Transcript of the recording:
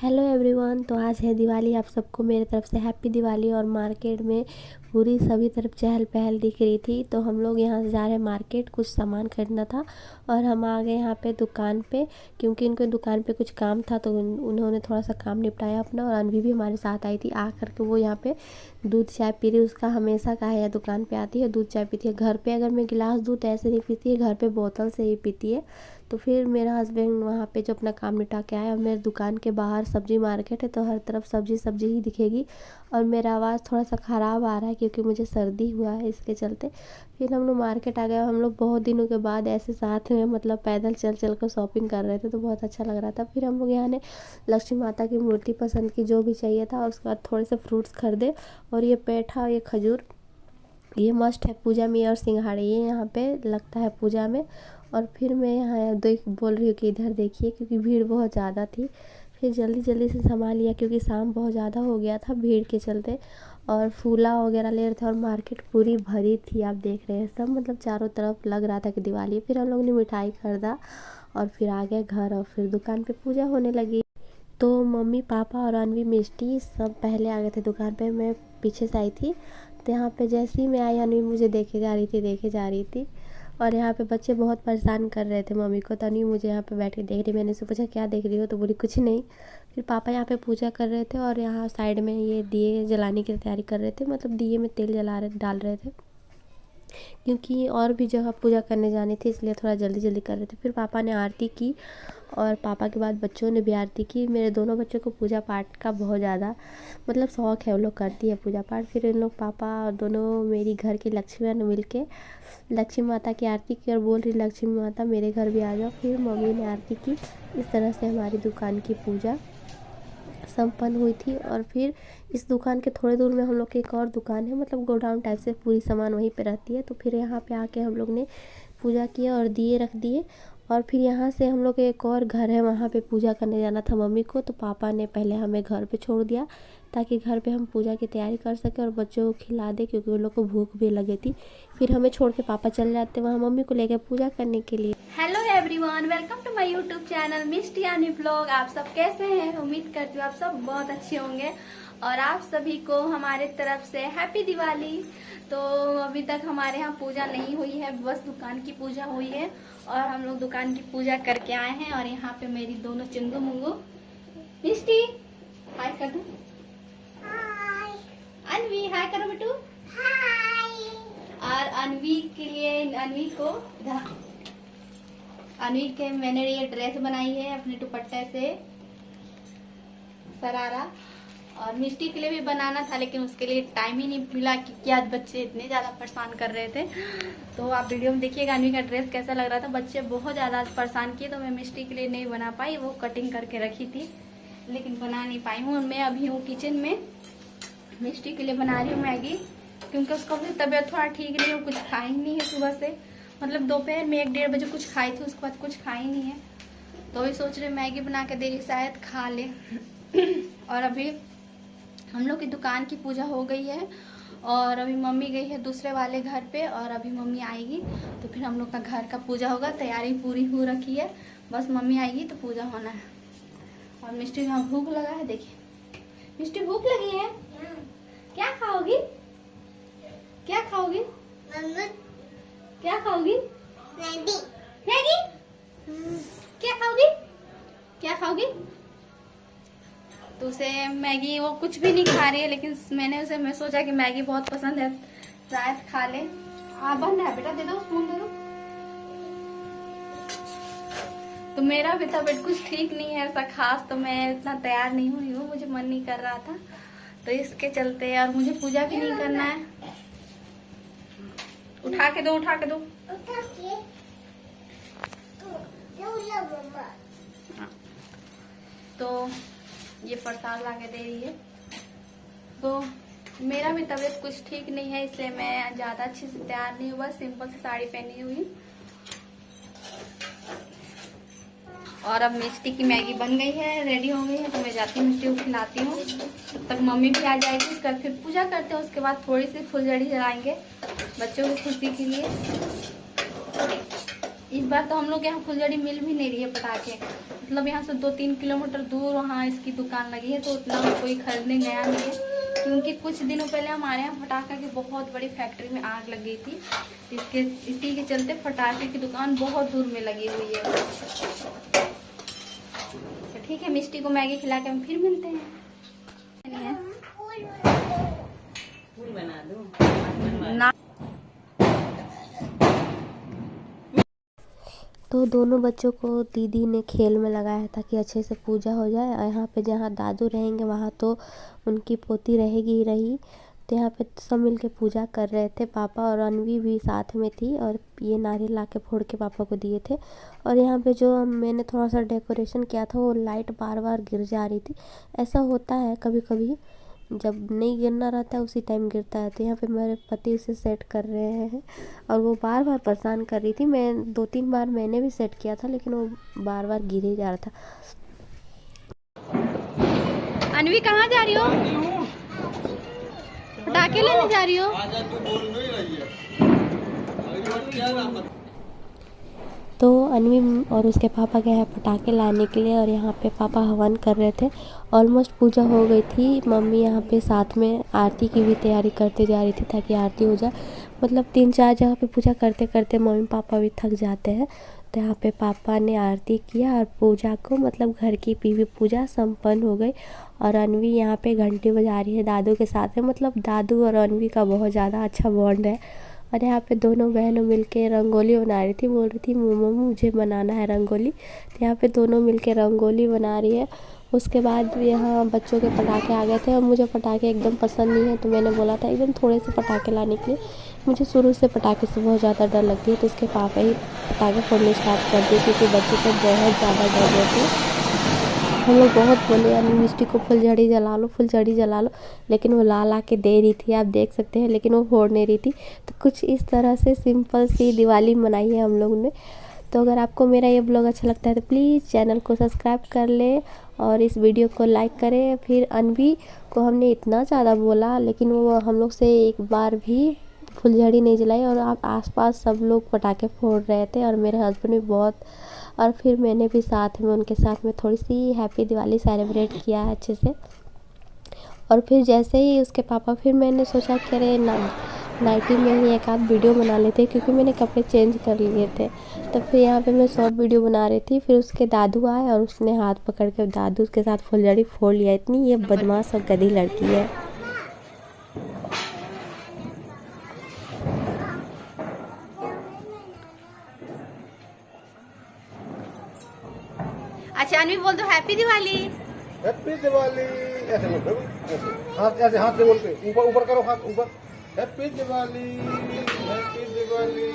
Hello everyone. तो आज है दिवाली। आप सबको मेरे तरफ से हैप्पी दिवाली। और मार्केट में पूरी सभी तरफ चहल पहल दिख रही थी। तो हम लोग यहाँ से जा रहे हैं मार्केट, कुछ सामान खरीदना था और हम आ गए यहाँ पे दुकान पे, क्योंकि इनको दुकान पे कुछ काम था। तो उन्होंने थोड़ा सा काम निपटाया अपना, और अनवी भी हमारे साथ आई थी। आ करके वो यहाँ पे दूध चाय पी रही। उसका हमेशा का है, दुकान पे आती है दूध चाय पीती है। घर पे अगर मैं गिलास दूँ तो ऐसे नहीं पीती है, घर पे बोतल से ही पीती है। तो फिर मेरा हस्बैंड वहाँ पे जो अपना काम निपटा के आया, और मेरे दुकान के बाहर सब्जी मार्केट है तो हर तरफ सब्जी सब्जी ही दिखेगी। और मेरा आवाज़ थोड़ा सा ख़राब आ रहा है क्योंकि मुझे सर्दी हुआ है, इसके चलते। फिर हम लोग मार्केट आ गए। हम लोग बहुत दिनों के बाद ऐसे साथ में मतलब पैदल चल चल कर शॉपिंग कर रहे थे, तो बहुत अच्छा लग रहा था। फिर हम लोग यहाँ ने लक्ष्मी माता की मूर्ति पसंद की, जो भी चाहिए था, और उसके बाद थोड़े से फ्रूट्स खरीदे। और ये पेठा, ये खजूर, ये मस्ट है पूजा में। और सिंघाड़े ये यहाँ पे लगता है पूजा में। और फिर मैं यहाँ देख बोल रही हूँ कि इधर देखिए, क्योंकि भीड़ बहुत ज़्यादा थी। फिर जल्दी जल्दी से संभाल लिया क्योंकि शाम बहुत ज़्यादा हो गया था भीड़ के चलते। और फूला वगैरह ले रहे थे, और मार्केट पूरी भरी थी। आप देख रहे हैं सब, मतलब चारों तरफ लग रहा था कि दिवाली। फिर हम लोग ने मिठाई खरीदा और फिर आ गए घर, और फिर दुकान पे पूजा होने लगी। तो मम्मी पापा और अनवी मिष्टी सब पहले आ गए थे दुकान पे, मैं पीछे से आई थी। तो यहाँ पे जैसे ही मैं आई, अनवी मुझे देखे जा रही थी। और यहाँ पे बच्चे बहुत परेशान कर रहे थे मम्मी को। तो अनवी मुझे यहाँ पे बैठ के देख रही। मैंने उससे पूछा क्या देख रही हो, तो बोली कुछ नहीं। फिर पापा यहाँ पे पूजा कर रहे थे, और यहाँ साइड में ये दिए जलाने की तैयारी कर रहे थे, मतलब दिए में तेल डाल रहे थे, क्योंकि और भी जगह पूजा करने जानी थी, इसलिए थोड़ा जल्दी जल्दी कर रहे थे। फिर पापा ने आरती की, और पापा के बाद बच्चों ने भी आरती की। मेरे दोनों बच्चों को पूजा पाठ का बहुत ज़्यादा मतलब शौक़ है, वो लोग करती है पूजा पाठ। फिर इन लोग पापा और दोनों मेरी घर की लक्ष्मी ने मिल के लक्ष्मी माता की आरती की, और बोल रही लक्ष्मी माता मेरे घर भी आ जाओ। फिर मम्मी ने आरती की। इस तरह से हमारी दुकान की पूजा संपन्न हुई थी। और फिर इस दुकान के थोड़े दूर में हम लोग की एक और दुकान है, मतलब गोडाउन टाइप से, पूरी सामान वहीं पे रहती है। तो फिर यहाँ पे आके हम लोग ने पूजा किया और दिए रख दिए। और फिर यहाँ से हम लोग एक और घर है, वहाँ पे पूजा करने जाना था मम्मी को। तो पापा ने पहले हमें घर पे छोड़ दिया, ताकि घर पे हम पूजा की तैयारी कर सकें और बच्चों को खिला दे, क्योंकि उन लोग को भूख भी लगी थी। फिर हमें छोड़ के पापा चले जाते वहाँ मम्मी को लेकर पूजा करने के लिए। Hello everyone, welcome to my YouTube channel Mishti यानी ब्लॉग। आप सब कैसे हैं? उम्मीद करती हूँ आप सब बहुत अच्छे होंगे। और आप सभी को हमारे तरफ से हैप्पी दिवाली। तो अभी तक हमारे यहाँ पूजा नहीं हुई है, बस दुकान की पूजा हुई है। और हम लोग दुकान की पूजा करके आए हैं। और यहाँ पे मेरी दोनों चिंगू मुंगू मिष्टी हाय कर दो, अनवी हाय करो बेटू, और अनवी के लिए अनवी को अनवी के मैंने ये ड्रेस बनाई है अपने दुपट्टे से, सरारा। और मिष्टी के लिए भी बनाना था, लेकिन उसके लिए टाइम ही नहीं मिला क्योंकि आज बच्चे इतने ज़्यादा परेशान कर रहे थे। तो आप वीडियो में देखिएगा अनवी का ड्रेस कैसा लग रहा था। बच्चे बहुत ज़्यादा परेशान किए, तो मैं मिष्टी के लिए नहीं बना पाई। वो कटिंग करके रखी थी, लेकिन बना नहीं पाई हूँ। मैं अभी हूँ किचन में, मिष्टी के लिए बना रही हूँ मैगी, क्योंकि उसका भी तबीयत थोड़ा ठीक नहीं है, कुछ खाई नहीं है सुबह से। मतलब दोपहर में 1-1:30 बजे कुछ खाई थी, उसके बाद कुछ खाई नहीं है। तो वही सोच रहे मैगी बना के दे रही, शायद खा ले। और अभी हम लोग की दुकान की पूजा हो गई है, और अभी मम्मी गई है दूसरे वाले घर पे, और अभी मम्मी आएगी तो फिर हम लोग का घर का पूजा होगा। तैयारी पूरी हो रखी है, बस मम्मी आएगी तो पूजा होना है। और मिष्टी यहाँ भूख लगा है, देखिए मिष्टी भूख लगी है। क्या खाओगी? क्या खाओगी? क्या खाओगी? मैगी। मैगी? क्या खाओगी? क्या खाओगी? तो उसे मैगी, वो कुछ भी नहीं खा रही है, लेकिन मैं सोचा कि मैगी बहुत पसंद है, शायद खा ले। हाँ बन रहा है बेटा, दे दो स्पून दे दो। तो मेरा भी तबीयत कुछ ठीक नहीं है ऐसा खास, तो मैं इतना तैयार नहीं हुई हूँ, मुझे मन नहीं कर रहा था, तो इसके चलते। और मुझे पूजा भी नहीं करना है। उठा के दो, उठा के दो। तो ये प्रसाद ला के दे रही है। तो मेरा भी तबीयत कुछ ठीक नहीं है, इसलिए मैं ज़्यादा अच्छे से तैयार नहीं हुआ, सिंपल सी साड़ी पहनी हुई। और अब मिष्टी की मैगी बन गई है, रेडी हो गई है, तो मैं जाती हूँ मिष्टी को खिलाती हूँ। तब तक मम्मी भी आ जाएगी, उसके बाद फिर पूजा करते हैं। उसके बाद थोड़ी सी फुलझड़ी जलाएंगे बच्चों की खुशी के लिए। इस बार तो हम लोग यहाँ फुलझड़ी मिल भी नहीं रही है पटाखे, मतलब यहाँ से 2-3 किलोमीटर दूर वहाँ इसकी दुकान लगी है, तो उतना कोई खरीदने गया नहीं है। क्योंकि कुछ दिनों पहले हमारे यहाँ पटाखा की बहुत बड़ी फैक्ट्री में आग लग गई थी, इसी के चलते पटाखे की दुकान बहुत दूर में लगी हुई है। तो ठीक है, मिष्टी को मैगी खिला के हम फिर मिलते हैं। बना दूं ना। तो दोनों बच्चों को दीदी ने खेल में लगाया था कि अच्छे से पूजा हो जाए। और यहाँ पे जहाँ दादू रहेंगे वहाँ तो उनकी पोती रहेगी ही रही। तो यहाँ पे सब मिल के पूजा कर रहे थे। पापा और अनवी भी साथ में थी और ये नारियल ला के फोड़ के पापा को दिए थे। और यहाँ पे जो मैंने थोड़ा सा डेकोरेशन किया था वो लाइट बार बार गिर जा रही थी। ऐसा होता है कभी कभी, जब नहीं गिरना रहता है उसी टाइम गिरता है। तो यहाँ पे मेरे पति उसे सेट कर रहे हैं और वो बार बार परेशान कर रही थी। मैं 2-3 बार मैंने भी सेट किया था लेकिन वो बार बार गिर ही जा रहा था। अनवी कहाँ जा रही हो? पटाखे लेने जा रही हो? तो अनवी और उसके पापा गए हैं पटाखे लाने के लिए और यहाँ पे पापा हवन कर रहे थे। ऑलमोस्ट पूजा हो गई थी। मम्मी यहाँ पे साथ में आरती की भी तैयारी करते जा रही थी ताकि आरती हो जाए। मतलब 3-4 जगह पे पूजा करते करते मम्मी पापा भी थक जाते हैं। तो यहाँ पे पापा ने आरती किया और पूजा को मतलब घर की पीवी पूजा संपन्न हो गई। और अनवी यहाँ पे घंटी बजा रही है दादू के साथ में। मतलब दादू और अनवी का बहुत ज़्यादा अच्छा बॉन्ड है। और यहाँ पे दोनों बहनों मिलके रंगोली बना रही थी। बोल रही थी मम्मा मुझे बनाना है रंगोली। तो यहाँ पे दोनों मिलके रंगोली बना रही है। उसके बाद यहाँ बच्चों के पटाखे आ गए थे और मुझे पटाखे एकदम पसंद नहीं है। तो मैंने बोला था एकदम थोड़े से पटाखे लाने के लिए। मुझे शुरू से पटाखे से बहुत ज़्यादा डर लगती है। तो उसके पापा ही पटाखे फोड़ने स्टार्ट कर दिए क्योंकि बच्चे को बहुत ज़्यादा डर रहे थे। हम लोग बहुत बोले यानी मिष्टी को फुलझड़ी जला लो, फुलझड़ी जला लो, लेकिन वो ला के दे रही थी, आप देख सकते हैं, लेकिन वो फोड़ नहीं रही थी। तो कुछ इस तरह से सिंपल सी दिवाली मनाई है हम लोग ने। तो अगर आपको मेरा ये ब्लॉग अच्छा लगता है तो प्लीज़ चैनल को सब्सक्राइब कर ले और इस वीडियो को लाइक करें। फिर अनवी को हमने इतना ज़्यादा बोला लेकिन वो हम लोग से एक बार भी फुलझड़ी नहीं जलाई। और आप आसपास सब लोग पटाखे फोड़ रहे थे और मेरे हस्बैंड भी बहुत, और फिर मैंने भी साथ में उनके साथ में थोड़ी सी हैप्पी दिवाली सेलिब्रेट किया है अच्छे से। और फिर जैसे ही उसके पापा, फिर मैंने सोचा कि अरे नाइटी में ही एक आध वीडियो बना लेते क्योंकि मैंने कपड़े चेंज कर लिए थे। तो फिर यहाँ पे मैं शॉर्ट वीडियो बना रही थी। फिर उसके दादू आए और उसने हाथ पकड़ के दादू के साथ फुलझड़ी फोड़ लिया। इतनी ये बदमाश और गधी लड़की है। अच्छा अनवी बोल दो हैप्पी दिवाली। हैप्पी दिवाली। ऐसे बोलते हो, ऐसे हाथ से बोलते, ऊपर ऊपर करो, हाथ ऊपर। Happy Diwali, happy Diwali.